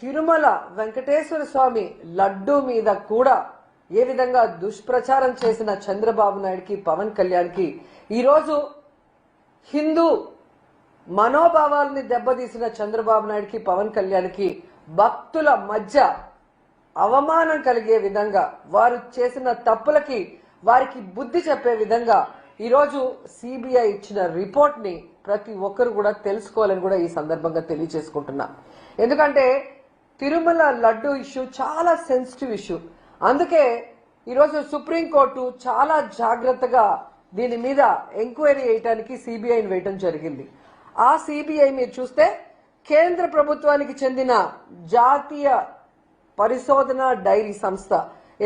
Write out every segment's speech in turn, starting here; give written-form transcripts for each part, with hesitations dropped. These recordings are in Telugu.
తిరుమల వెంకటేశ్వర స్వామి లడ్డు మీద కూడా ఏ విధంగా దుష్ప్రచారం చేసిన చంద్రబాబు నాయుడుకి పవన్ కళ్యాణ్కి ఈరోజు హిందూ మనోభావాలని దెబ్బతీసిన చంద్రబాబు నాయుడుకి పవన్ కళ్యాణ్కి భక్తుల మధ్య అవమానం కలిగే విధంగా వారు చేసిన తప్పులకి వారికి బుద్ధి చెప్పే విధంగా ఈరోజు సిబిఐ ఇచ్చిన రిపోర్ట్ ని ప్రతి ఒక్కరు కూడా తెలుసుకోవాలని కూడా ఈ సందర్భంగా తెలియజేసుకుంటున్నా. ఎందుకంటే తిరుమల లడ్డు ఇష్యూ చాలా సెన్సిటివ్ ఇష్యూ. అందుకే ఈరోజు సుప్రీంకోర్టు చాలా జాగ్రత్తగా దీని మీద ఎంక్వైరీ చేయడానికి సిబిఐని వేయటం జరిగింది. ఆ సిబిఐ మీరు చూస్తే కేంద్ర ప్రభుత్వానికి చెందిన జాతీయ పరిశోధన డైరీ సంస్థ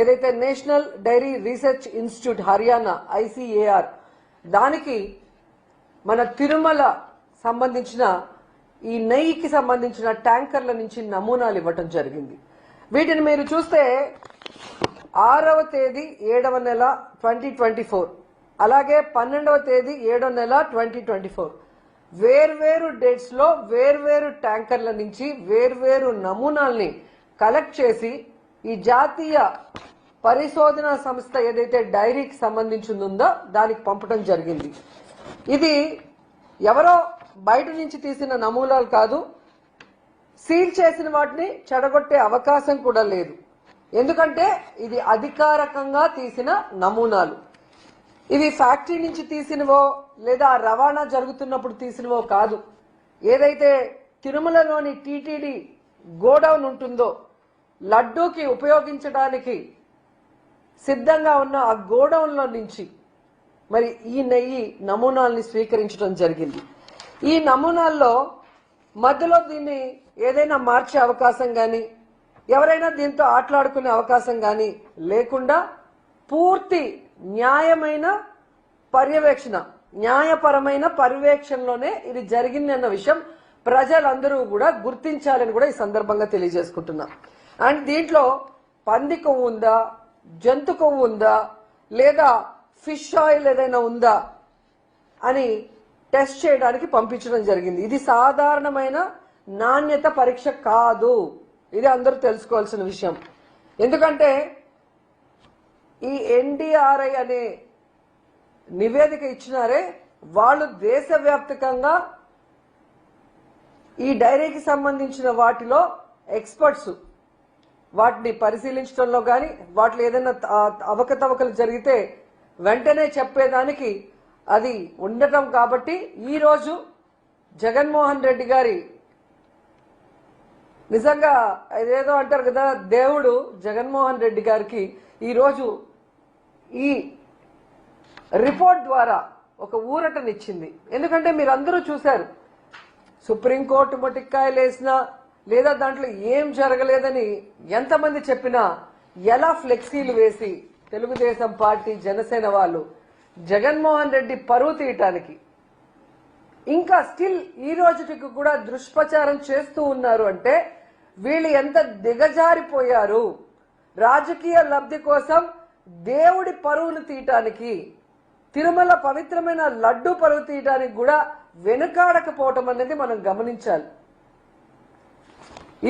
ఏదైతే national dairy research institute Haryana ICAR దానికి మన తిరుమల సంబంధించిన ఈ నెయ్యికి సంబంధించిన ట్యాంకర్ల నుంచి నమూనాలు ఇవ్వటం జరిగింది. వీటిని మీరు చూస్తే 6వ తేదీ 7వ నెల 2024 అలాగే 12వ తేదీ 7వ నెల 2024 వేర్వేరు డేట్స్ లో వేర్వేరు ట్యాంకర్ల నుంచి వేర్వేరు నమూనాల్ని కలెక్ట్ చేసి ఈ జాతీయ పరిశోధన సంస్థ ఏదైతే డైరీకి సంబంధించిందో దానికి పంపడం జరిగింది. ఇది ఎవరో బయట నుంచి తీసిన నమూనాలు కాదు. సీల్ చేసిన వాటిని చెడగొట్టే అవకాశం కూడా లేదు. ఎందుకంటే ఇది అధికారికంగా తీసిన నమూనాలు. ఇవి ఫ్యాక్టరీ నుంచి తీసినవో లేదా రవాణా జరుగుతున్నప్పుడు తీసినవో కాదు. ఏదైతే తిరుమలలోని టీటీడీ గోడౌన్ ఉంటుందో లడ్డూకి ఉపయోగించడానికి సిద్ధంగా ఉన్న ఆ గోడౌన్లో నుంచి మరి ఈ నెయ్యి నమూనాల్ని స్వీకరించడం జరిగింది. ఈ నమూనాల్లో మధ్యలో దీన్ని ఏదైనా మార్చే అవకాశం కానీ ఎవరైనా దీంతో ఆటలాడుకునే అవకాశం కానీ లేకుండా పూర్తి న్యాయమైన పర్యవేక్షణ న్యాయపరమైన పర్యవేక్షణలోనే ఇది జరిగింది అన్న విషయం ప్రజలందరూ కూడా గుర్తించాలని కూడా ఈ సందర్భంగా తెలియజేసుకుంటున్నా. అండ్ దీంట్లో పంది కొవ్వు ఉందా, జంతు కొవ్వు ఉందా, లేదా ఫిష్ ఆయిల్ ఏదైనా ఉందా అని టెస్ట్ చేయడానికి పంపించడం జరిగింది. ఇది సాధారణమైన నాణ్యత పరీక్ష కాదు. ఇది అందరూ తెలుసుకోవాల్సిన విషయం. ఎందుకంటే ఈ NDRI అనే నివేదిక ఇచ్చినారే వాళ్ళు దేశవ్యాప్తంగా ఈ డైరీకి సంబంధించిన వాటిలో ఎక్స్పర్ట్స్ వాటిని పరిశీలించడంలో కానీ వాటిలో ఏదైనా అవకతవకలు జరిగితే వెంటనే చెప్పేదానికి అది ఉండటం కాబట్టి ఈరోజు జగన్మోహన్ రెడ్డి గారి నిజంగా ఏదేదో అంటారు కదా, దేవుడు జగన్మోహన్ రెడ్డి గారికి ఈరోజు ఈ రిపోర్ట్ ద్వారా ఒక ఊరటనిచ్చింది. ఎందుకంటే మీరందరూ చూశారు, సుప్రీంకోర్టు మొటిక్కాయలు వేసినా లేదా దాంట్లో ఏం జరగలేదని ఎంతమంది చెప్పినా ఎలా ఫ్లెక్సీలు వేసి తెలుగుదేశం పార్టీ జనసేన వాళ్ళు జగన్మోహన్ రెడ్డి పరువు తీయటానికి ఇంకా స్టిల్ ఈ రోజుకి కూడా దుష్ప్రచారం చేస్తూ ఉన్నారు అంటే వీళ్ళు ఎంత దిగజారిపోయారు. రాజకీయ లబ్ధి కోసం దేవుడి పరువును తీయటానికి తిరుమల పవిత్రమైన లడ్డు పరువు తీయటానికి కూడా వెనుకాడకపోవటం అనేది మనం గమనించాలి.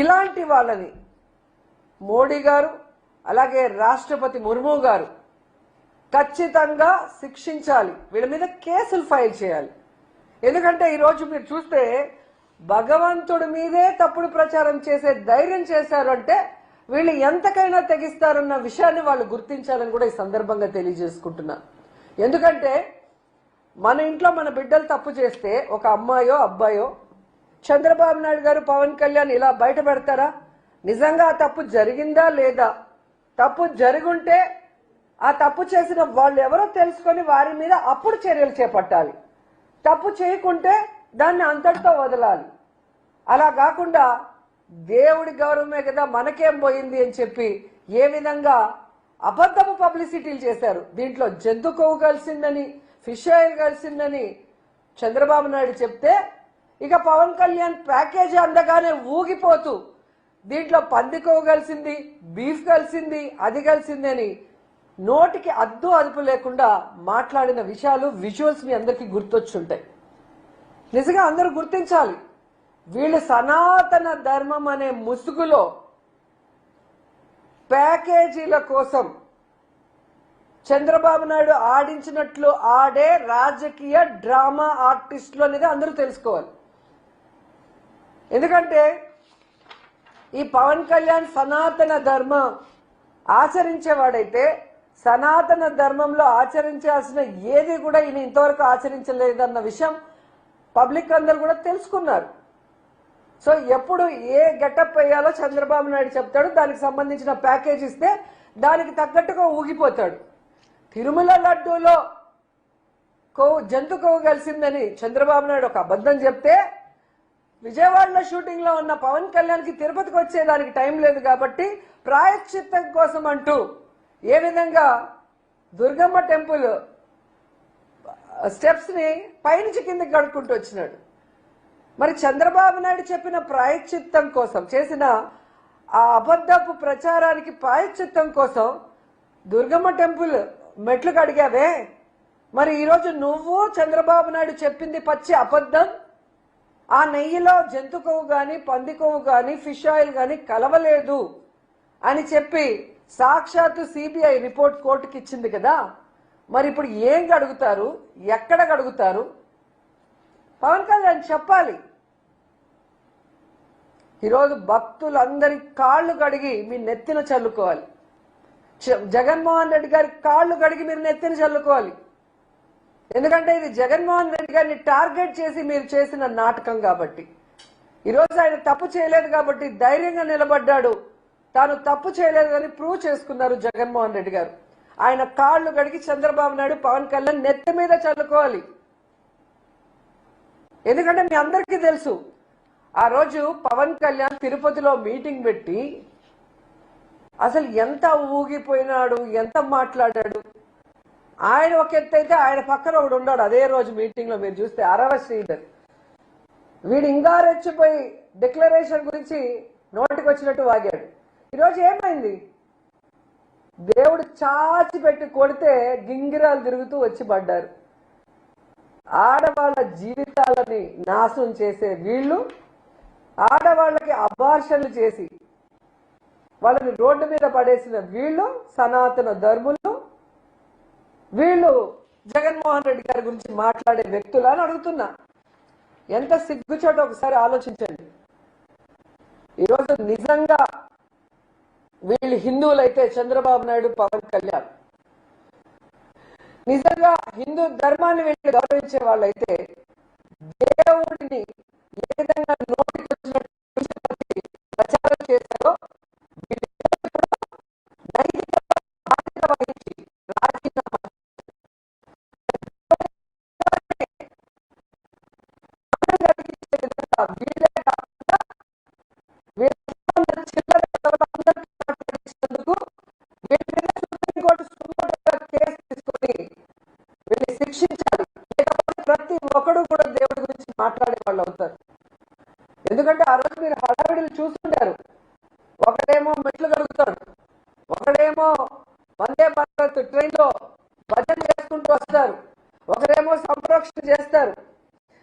ఇలాంటి వాళ్ళని మోడీ గారు అలాగే రాష్ట్రపతి ముర్ము గారు ఖచ్చితంగా శిక్షించాలి. వీళ్ళ మీద కేసులు ఫైల్ చేయాలి. ఎందుకంటే ఈరోజు మీరు చూస్తే భగవంతుడి మీదే తప్పుడు ప్రచారం చేసే ధైర్యం చేశారు అంటే వీళ్ళు ఎంతకైనా తెగిస్తారన్న విషయాన్ని వాళ్ళు గుర్తించాలని కూడా ఈ సందర్భంగా తెలియజేసుకుంటున్నా. ఎందుకంటే మన ఇంట్లో మన బిడ్డలు తప్పు చేస్తే ఒక అమ్మాయో అబ్బాయో చంద్రబాబు నాయుడు గారు పవన్ కళ్యాణ్ ఇలా బయట పెడతారా? నిజంగా ఆ తప్పు జరిగిందా లేదా? తప్పు జరుగుంటే ఆ తప్పు చేసిన వాళ్ళు ఎవరో తెలుసుకొని వారి మీద అప్పుడు చర్యలు చేపట్టాలి. తప్పు చేయకుంటే దాన్ని అంతటితో వదలాలి. అలా కాకుండా దేవుడి గౌరవమే కదా మనకేం పోయింది అని చెప్పి ఏ విధంగా అబద్ధపు పబ్లిసిటీలు చేశారు. దీంట్లో జంతు కొవ్వు కలిసిందని ఫిష్ ఆయిల్ కలిసిందని చంద్రబాబు నాయుడు చెప్తే ఇక పవన్ కళ్యాణ్ ప్యాకేజీ అందగానే ఊగిపోతూ దీంట్లో పంది కొవ్వు కలిసింది, బీఫ్ కలిసింది, అది కలిసింది అని నోటికి అద్దు అదుపు లేకుండా మాట్లాడిన విషయాలు విజువల్స్ మీ అందరికీ గుర్తొచ్చుంటాయి. నిజంగా అందరూ గుర్తించాలి. వీళ్ళు సనాతన ధర్మం అనే ముసుగులో ప్యాకేజీల కోసం చంద్రబాబు నాయుడు ఆడించినట్లు ఆడే రాజకీయ డ్రామా ఆర్టిస్టులు అనేది అందరూ తెలుసుకోవాలి. ఎందుకంటే ఈ పవన్ కళ్యాణ్ సనాతన ధర్మం ఆచరించేవాడైతే సనాతన ధర్మంలో ఆచరించాల్సిన ఏది కూడా ఈయన ఇంతవరకు ఆచరించలేదన్న విషయం పబ్లిక్ అందరూ కూడా తెలుసుకున్నారు. సో ఎప్పుడు ఏ గెటప్ వేయాలో చంద్రబాబు నాయుడు చెప్తాడు, దానికి సంబంధించిన ప్యాకేజ్ ఇస్తే దానికి తగ్గట్టుగా ఊగిపోతాడు. తిరుమల లడ్డూలో జంతు కొవ్వు కలిసిందని చంద్రబాబు నాయుడు ఒక అబద్ధం చెప్తే విజయవాడలో షూటింగ్ లో ఉన్న పవన్ కళ్యాణ్ కి తిరుపతికి వచ్చేదానికి టైం లేదు కాబట్టి ప్రాయశ్చిత్తం కోసం అంటూ ఏ విధంగా దుర్గమ్మ టెంపుల్ స్టెప్స్ ని పైనుంచి కిందకి కడుక్కుంటూ వచ్చినాడు. మరి చంద్రబాబు నాయుడు చెప్పిన ప్రాయశ్చిత్తం కోసం చేసిన ఆ అబద్ధపు ప్రచారానికి ప్రాయశ్చిత్తం కోసం దుర్గమ్మ టెంపుల్ మెట్లు కడిగావే, మరి ఈరోజు నువ్వు చంద్రబాబు నాయుడు చెప్పింది పచ్చి అబద్ధం, ఆ నెయ్యిలో జంతు కొవ్వు గాని పంది కొవ్వు గాని ఫిష్ ఆయిల్ గాని కలవలేదు అని చెప్పి సాక్షాత్తు సిబిఐ రిపోర్ట్ కోర్టుకి ఇచ్చింది కదా. మరి ఇప్పుడు ఏం గడుగుతారు, ఎక్కడ గడుగుతారు? పవన్ కళ్యాణ్ చెప్పాలి. ఈరోజు భక్తులందరి కాళ్ళు కడిగి మీ నెత్తిన చల్లుకోవాలి. జగన్మోహన్ రెడ్డి గారి కాళ్ళు కడిగి మీరు నెత్తిన చల్లుకోవాలి. ఎందుకంటే ఇది జగన్మోహన్ రెడ్డి గారిని టార్గెట్ చేసి మీరు చేసిన నాటకం కాబట్టి. ఈరోజు ఆయన తప్పు చేయలేదు కాబట్టి ధైర్యంగా నిలబడ్డాడు. తాను తప్పు చేయలేదు అని ప్రూవ్ చేసుకున్నారు జగన్మోహన్ రెడ్డి గారు. ఆయన కాళ్ళు కడిగి చంద్రబాబు నాయుడు పవన్ కళ్యాణ్ నెత్తి మీద చల్లుకోవాలి. ఎందుకంటే మీ అందరికీ తెలుసు, ఆ రోజు పవన్ కళ్యాణ్ తిరుపతిలో మీటింగ్ పెట్టి అసలు ఎంత ఊగిపోయినాడు, ఎంత మాట్లాడాడు. ఆయన ఒక ఎత్తు అయితే ఆయన పక్కన ఒకడు ఉన్నాడు అదే రోజు మీటింగ్ లో. మీరు చూస్తే అరవ శ్రీధర్ వీడు ఇంకా రెచ్చిపోయి డిక్లరేషన్ గురించి నోటికి వచ్చినట్టు వాగాడు. ఈరోజు ఏమైంది? దేవుడు చాచి పెట్టి కొడితే గింగిరాలు తిరుగుతూ వచ్చి పడ్డారు. ఆడవాళ్ళ జీవితాలని నాశనం చేసే వీళ్ళు, ఆడవాళ్ళకి అబార్షన్లు చేసి వాళ్ళని రోడ్డు మీద పడేసిన వీళ్ళు సనాతన ధర్ములు, వీళ్ళు జగన్మోహన్ రెడ్డి గారి గురించి మాట్లాడే వ్యక్తులు అని అడుగుతున్నా. ఎంత సిగ్గుచోట ఒకసారి ఆలోచించండి. ఈరోజు నిజంగా వీళ్ళు హిందువులైతే చంద్రబాబు నాయుడు పవన్ కళ్యాణ్ నిజంగా హిందూ ధర్మాన్ని వీళ్ళు గౌరవించే వాళ్ళైతే దేవుడిని ఏ విధంగా నోటికి వచ్చినట్టు ప్రచారం చేశారో నైతిక బాధ్యత వహించి రాజీనామా వీళ్ళే కాకుండా చిల్లర మాట్లాడించినందుకు వీళ్ళ మీద సుప్రీంకోర్టు సుమోటోగా కేసు తీసుకొని వీళ్ళని శిక్షించాలి. లేకపోతే ప్రతి ఒక్కడు కూడా దేవుడి గురించి మాట్లాడే వాళ్ళు అవుతారు. ఎందుకంటే ఆ రోజు మీరు హడావిడిలు చూస్తుంటారు. ఒకడేమో మెట్లు కలుగుతాడు, ఒకడేమో వందే భారత్ ట్రైన్ లో భజన చేసుకుంటూ వస్తారు, ఒకరేమో సంప్రోక్షణ చేస్తారు,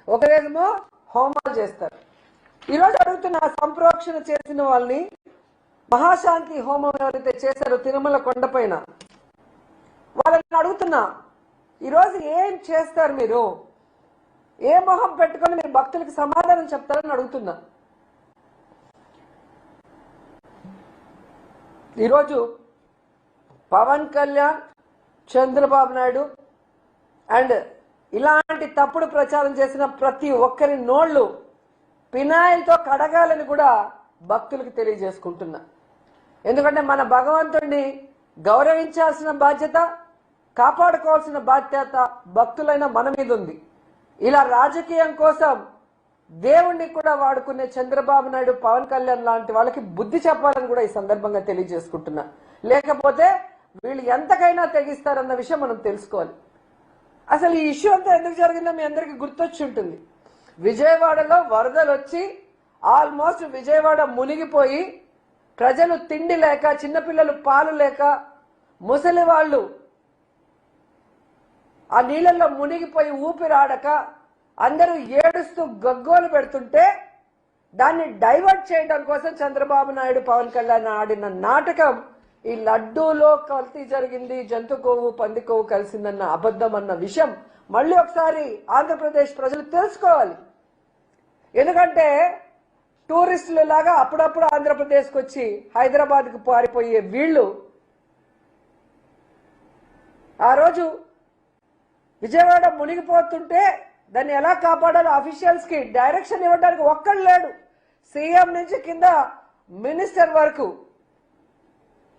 ఒకరేమో హోమాలు చేస్తారు. ఈరోజు అడుగుతున్న సంప్రోక్షణ చేసిన వాళ్ళని, మహాశాంతి హోమం ఎవరైతే చేశారో తిరుమల కొండపైన, వాళ్ళని అడుగుతున్నా ఈరోజు ఏం చేస్తారు? మీరు ఏ మొహం పెట్టుకొని మీరు భక్తులకి సమాధానం చెప్తారని అడుగుతున్నా. ఈరోజు పవన్ కళ్యాణ్, చంద్రబాబు నాయుడు అండ్ ఇలాంటి తప్పుడు ప్రచారం చేసిన ప్రతి ఒక్కరి నోళ్లు పినాయిల్తో కడగాలని కూడా భక్తులకు తెలియజేసుకుంటున్నా. ఎందుకంటే మన భగవంతుడిని గౌరవించాల్సిన బాధ్యత, కాపాడుకోవాల్సిన బాధ్యత భక్తులైన మన మీద ఉంది. ఇలా రాజకీయం కోసం దేవుణ్ణి కూడా వాడుకునే చంద్రబాబు నాయుడు, పవన్ కళ్యాణ్ లాంటి వాళ్ళకి బుద్ధి చెప్పాలని కూడా ఈ సందర్భంగా తెలియజేసుకుంటున్నా. లేకపోతే వీళ్ళు ఎంతకైనా తెగిస్తారన్న విషయం మనం తెలుసుకోవాలి. అసలు ఈ ఇష్యూ అంతా ఎందుకు జరిగిందో మీ అందరికీ గుర్తొచ్చి ఉంటుంది. విజయవాడలో వరదలు వచ్చి ఆల్మోస్ట్ విజయవాడ మునిగిపోయి ప్రజలు తిండి లేక, చిన్నపిల్లలు పాలు లేక, ముసలి వాళ్ళు ఆ నీళ్ళల్లో మునిగిపోయి ఊపిరాడక అందరూ ఏడుస్తూ గగ్గోలు పెడుతుంటే దాన్ని డైవర్ట్ చేయడం కోసం చంద్రబాబు నాయుడు పవన్ కళ్యాణ్ ఆడిన నాటకం ఈ లడ్డూలో కల్తీ జరిగింది, జంతు కొవ్వు పంది కొవ్వు కలిసిందన్న అబద్ధం అన్న విషయం మళ్ళీ ఒకసారి ఆంధ్రప్రదేశ్ ప్రజలు తెలుసుకోవాలి. ఎందుకంటే టూరిస్టుల లాగా అప్పుడప్పుడు ఆంధ్రప్రదేశ్కి వచ్చి హైదరాబాద్కు పారిపోయే వీళ్ళు ఆ రోజు విజయవాడ మునిగిపోతుంటే దాన్ని ఎలా కాపాడాలో అఫీషియల్స్ కి డైరెక్షన్ ఇవ్వడానికి ఒక్కడు లేడు. సీఎం నుంచి కింద మినిస్టర్ వరకు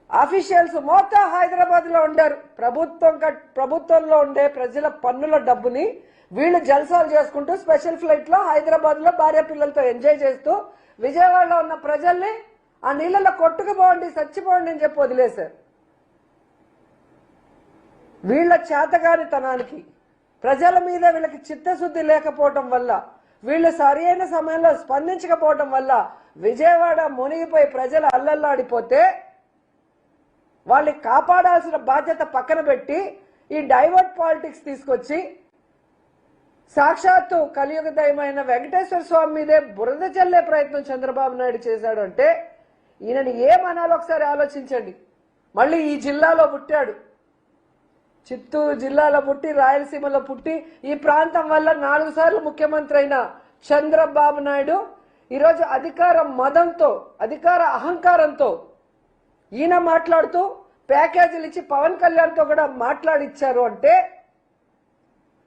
అఫీషియల్స్ మొత్తం హైదరాబాద్ లో ఉండారు. ప్రభుత్వంలో ఉండే ప్రజల పన్నుల డబ్బుని వీళ్ళు జల్సాలు చేసుకుంటూ స్పెషల్ ఫ్లైట్ లో హైదరాబాద్ లో భార్య పిల్లలతో ఎంజాయ్ చేస్తూ విజయవాడలో ఉన్న ప్రజల్ని ఆ నీళ్ళలో కొట్టుకుపోండి చచ్చిపోండి అని చెప్పి వదిలేశారు. వీళ్ళ చేతగానితనానికి ప్రజల మీద వీళ్ళకి చిత్తశుద్ధి లేకపోవటం వల్ల, వీళ్ళు సరైన సమయంలో స్పందించకపోవటం వల్ల విజయవాడ మునిగిపోయి ప్రజలు అల్లల్లాడిపోతే వాళ్ళని కాపాడాల్సిన బాధ్యత పక్కన పెట్టి ఈ డైవర్ట్ పాలిటిక్స్ తీసుకొచ్చి సాక్షాత్తు కలియుగ దైవమైన వెంకటేశ్వర స్వామి మీదే బురద చల్లే ప్రయత్నం చంద్రబాబు నాయుడు చేశాడు అంటే ఈయనని ఏమనాలో ఒకసారి ఆలోచించండి. మళ్ళీ ఈ జిల్లాలో పుట్టాడు, చిత్తూరు జిల్లాలో పుట్టి రాయలసీమలో పుట్టి ఈ ప్రాంతం వల్ల 4 సార్లు ముఖ్యమంత్రి అయిన చంద్రబాబు నాయుడు ఈరోజు అధికార మదంతో, అధికార అహంకారంతో ఈయన మాట్లాడుతూ ప్యాకేజీలు ఇచ్చి పవన్ కళ్యాణ్తో కూడా మాట్లాడిచ్చారు అంటే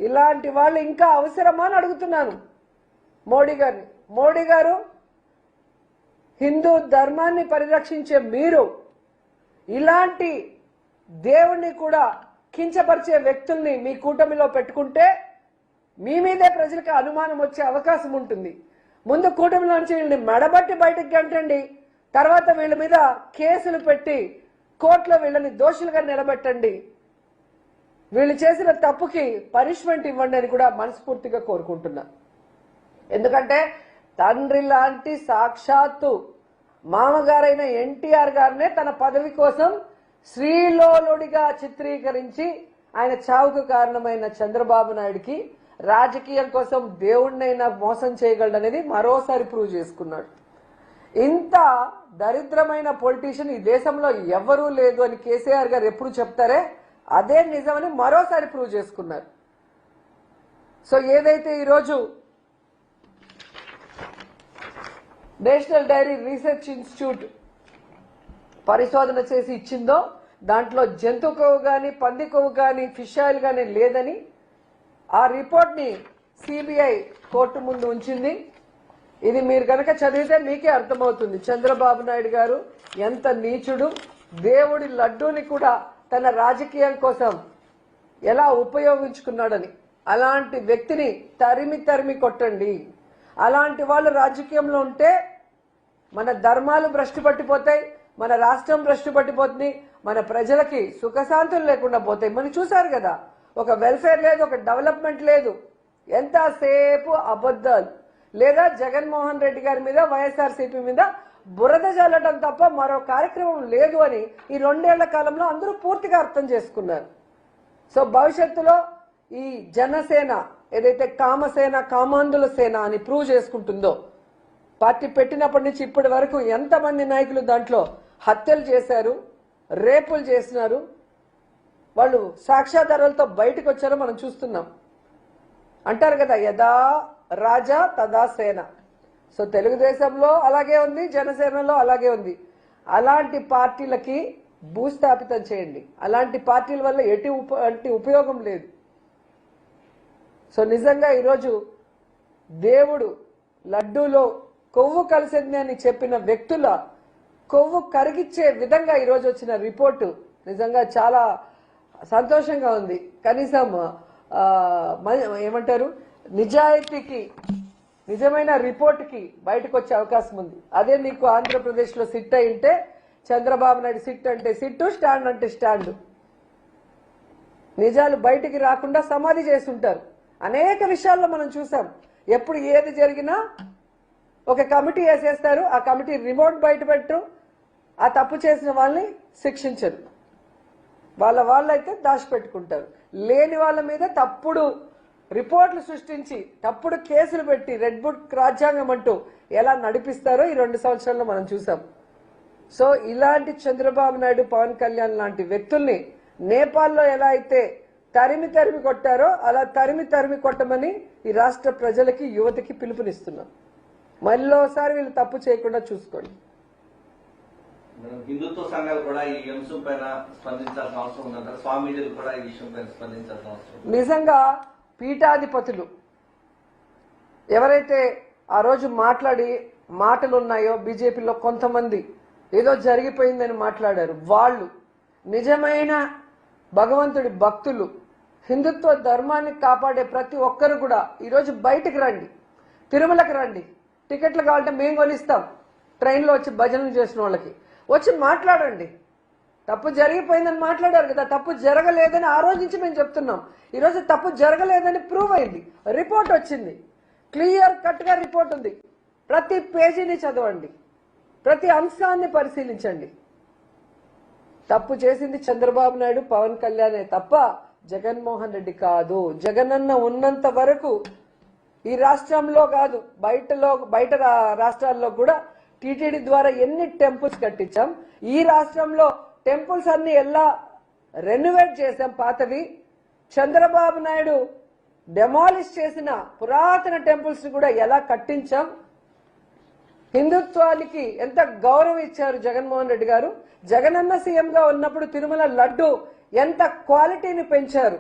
ఇలాంటి వాళ్ళు ఇంకా అవసరమా అని అడుగుతున్నాను మోడీ గారిని. మోడీ గారు, హిందూ ధర్మాన్ని పరిరక్షించే మీరు ఇలాంటి దేవుణ్ణి కూడా కించపరిచే వ్యక్తుల్ని మీ కూటమిలో పెట్టుకుంటే మీ మీదే ప్రజలకు అనుమానం వచ్చే అవకాశం ఉంటుంది. ముందు కూటమిలో నుంచి వీళ్ళని మెడబట్టి బయటకు గంటండి, తర్వాత వీళ్ళ మీద కేసులు పెట్టి కోర్టులో వీళ్ళని దోషులుగా నిలబెట్టండి, వీళ్ళు చేసిన తప్పుకి పనిష్మెంట్ ఇవ్వండి అని కూడా మనస్ఫూర్తిగా కోరుకుంటున్నా. ఎందుకంటే తండ్రి లాంటి సాక్షాత్తు మామగారైన ఎన్టీఆర్ గారినే తన పదవి కోసం శ్రీలోలుడిగా చిత్రీకరించి ఆయన చావుకు కారణమైన చంద్రబాబు నాయుడికి రాజకీయం కోసం దేవుణ్ణైనా మోసం చేయగలడనేది మరోసారి ప్రూవ్ చేసుకున్నాడు. ఇంత దరిద్రమైన పొలిటీషియన్ ఈ దేశంలో ఎవరూ లేదు అని కేసీఆర్ గారు ఎప్పుడు చెప్తారే అదే నిజమని మరోసారి ప్రూవ్ చేసుకున్నారు. సో ఏదైతే ఈరోజు నేషనల్ డైరీ రీసెర్చ్ ఇన్స్టిట్యూట్ పరిశోధన చేసి ఇచ్చిందో దాంట్లో జంతు కొవ్వు కానీ పంది కొవ్వు కానీ ఫిష్ ఆయిల్ కానీ లేదని ఆ రిపోర్ట్ని సిబిఐ కోర్టు ముందు ఉంచింది. ఇది మీరు కనుక చదివితే మీకే అర్థమవుతుంది చంద్రబాబు నాయుడు గారు ఎంత నీచుడు, దేవుడి లడ్డూని కూడా తన రాజకీయం కోసం ఎలా ఉపయోగించుకున్నాడని. అలాంటి వ్యక్తిని తరిమి కొట్టండి. అలాంటి వాళ్ళు రాజకీయంలో ఉంటే మన ధర్మాలు భ్రష్టు పట్టిపోతాయి, మన రాష్ట్రం భ్రష్టు పట్టిపోతుంది, మన ప్రజలకి సుఖశాంతులు లేకుండా పోతాయి. మనం చూసారు కదా, ఒక వెల్ఫేర్ లేదు, ఒక డెవలప్మెంట్ లేదు, ఎంతసేపు అబద్ధాలు. లేదా జగన్మోహన్ రెడ్డి గారి మీద వైఎస్ఆర్సీపీ మీద బురద చల్లడం తప్ప మరో కార్యక్రమం లేదు అని ఈ 2 ఏళ్ల కాలంలో అందరూ పూర్తిగా అర్థం చేసుకున్నారు. సో భవిష్యత్తులో ఈ జనసేన ఏదైతే కామసేన కామాంధుల సేన అని ప్రూవ్ చేసుకుంటుందో, పార్టీ పెట్టినప్పటి నుంచి ఇప్పటి వరకు ఎంతమంది నాయకులు దాంట్లో హత్యలు చేశారు, రేపులు చేసినారు, వాళ్ళు సాక్ష్యాధారాలతో బయటకు వచ్చారో మనం చూస్తున్నాం. అంటారు కదా, యదా రాజా తదా సేన. సో తెలుగుదేశంలో అలాగే ఉంది, జనసేనలో అలాగే ఉంది. అలాంటి పార్టీలకి భూస్థాపితం చేయండి. అలాంటి పార్టీల వల్ల ఎటువంటి ఉపయోగం లేదు. సో నిజంగా ఈరోజు దేవుడు లడ్డూలో కొవ్వు కలిసింది అని చెప్పిన వ్యక్తుల కొవ్వు కరిగిచ్చే విధంగా ఈరోజు వచ్చిన రిపోర్టు నిజంగా చాలా సంతోషంగా ఉంది. కనీసం ఏమంటారు, నిజాయితీకి, నిజమైన రిపోర్టుకి బయటకు వచ్చే అవకాశం ఉంది. అదే నీకు ఆంధ్రప్రదేశ్లో సిట్ అయింటే, చంద్రబాబు నాయుడు సిట్ అంటే సిట్టు, స్టాండ్ అంటే స్టాండ్, నిజాలు బయటికి రాకుండా సమాధి చేస్తుంటారు. అనేక విషయాల్లో మనం చూసాం. ఎప్పుడు ఏది జరిగినా ఒక కమిటీ వేసేస్తారు, ఆ కమిటీ రిమోట్ బయట పెట్టరు, ఆ తప్పు చేసిన వాళ్ళని శిక్షించరు, వాళ్ళైతే దాచిపెట్టుకుంటారు. లేని వాళ్ళ మీద తప్పుడు రిపోర్ట్లు సృష్టించి తప్పుడు కేసులు పెట్టి రెడ్ బుక్ రాజ్యాంగం అంటూ ఎలా నడిపిస్తారో ఈ 2 సంవత్సరాల్లో మనం చూసాం. సో ఇలాంటి చంద్రబాబు నాయుడు, పవన్ కళ్యాణ్ లాంటి వ్యక్తుల్ని నేపాల్లో ఎలా అయితే తరిమి కొట్టారో అలా తరిమి కొట్టమని ఈ రాష్ట్ర ప్రజలకి, యువతకి పిలుపునిస్తున్నాం. మళ్ళీసారి వీళ్ళు తప్పు చేయకుండా చూసుకోండి. హిందుత్వ సంఘాలు కూడా ఈ అంశం పైన స్పందించాల్సిన అవసరం ఉందంటారు. స్వామీజీలు కూడా ఈ విషయం పైన స్పందించాల్సిన అవసరం. నిజంగా పీఠాధిపతులు ఎవరైతే ఆ రోజు మాట్లాడి మాటలు ఉన్నాయో, బీజేపీలో కొంతమంది ఏదో జరిగిపోయిందని మాట్లాడారు, వాళ్ళు నిజమైన భగవంతుడి భక్తులు, హిందుత్వ ధర్మాన్ని కాపాడే ప్రతి ఒక్కరు కూడా ఈరోజు బయటకు రండి, తిరుమలకు రండి. టికెట్లు కావాలంటే మేము కొనిస్తాం. ట్రైన్లో వచ్చి భజనలు చేసిన వాళ్ళకి వచ్చి మాట్లాడండి. తప్పు జరిగిపోయిందని మాట్లాడారు కదా, తప్పు జరగలేదని ఆ రోజు నుంచి మేము చెప్తున్నాం. ఈరోజు తప్పు జరగలేదని ప్రూవ్ అయింది, రిపోర్ట్ వచ్చింది, క్లియర్ కట్గా రిపోర్ట్ ఉంది. ప్రతి పేజీని చదవండి, ప్రతి అంశాన్ని పరిశీలించండి. తప్పు చేసింది చంద్రబాబు నాయుడు, పవన్ కళ్యాణే తప్ప జగన్మోహన్ రెడ్డి కాదు. జగనన్న ఉన్నంత వరకు ఈ రాష్ట్రంలో కాదు, బయట రాష్ట్రాల్లో కూడా టీటీడీ ద్వారా ఎన్ని టెంపుల్స్ కట్టించాం. ఈ రాష్ట్రంలో టెంపుల్స్ అన్ని ఎలా రెనోవేట్ చేశాం పాతవి. చంద్రబాబు నాయుడు డెమాలిష్ చేసిన పురాతన టెంపుల్స్ కూడా ఎలా కట్టించాం. హిందుత్వానికి ఎంత గౌరవం ఇచ్చారు జగన్మోహన్ రెడ్డి గారు. జగనన్న సీఎంగా ఉన్నప్పుడు తిరుమల లడ్డు ఎంత క్వాలిటీని పెంచారు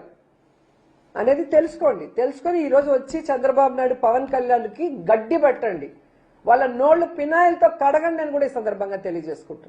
అనేది తెలుసుకొని ఈరోజు వచ్చి చంద్రబాబు నాయుడు, పవన్ కళ్యాణ్కి గడ్డి పెట్టండి, వాళ్ళ నోళ్లు పినాయిల్తో కడగండి అని కూడా ఈ సందర్భంగా తెలియజేసుకుంటున్నాను.